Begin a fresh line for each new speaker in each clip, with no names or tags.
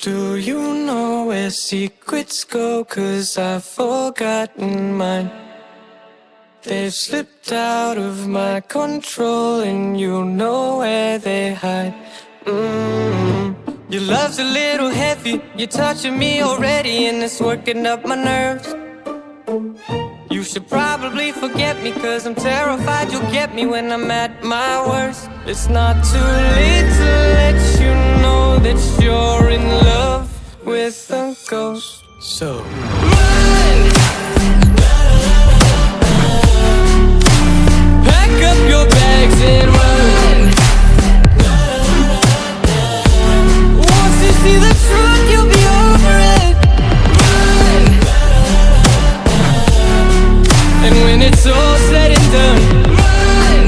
Do you know where secrets go? 'Cause I've forgotten mine. They've slipped out of my control, and you know where they hide. Your love's a little heavy, you're touching me already, and it's working up my nerves. You should probably forget me, 'cause I'm terrified you'll get me when I'm at my worst. It's not too late to let you know that you're in love with a ghost. So run! Pack up your bags and run. Once you see the truth, you'll be over it. Run! And when it's all said and done, run!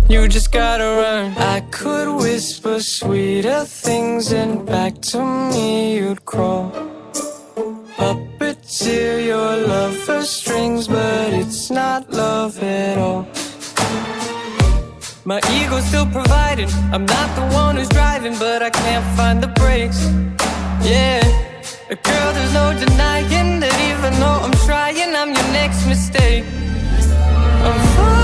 You just gotta run. I could whisper sweeter things, and back to me you'd crawl. Puppeteer your love for strings, but it's not love at all. My ego's still providing, I'm not the one who's driving, but I can't find the brakes. Yeah, girl, there's no denying that even though I'm trying, I'm your next mistake. I'm falling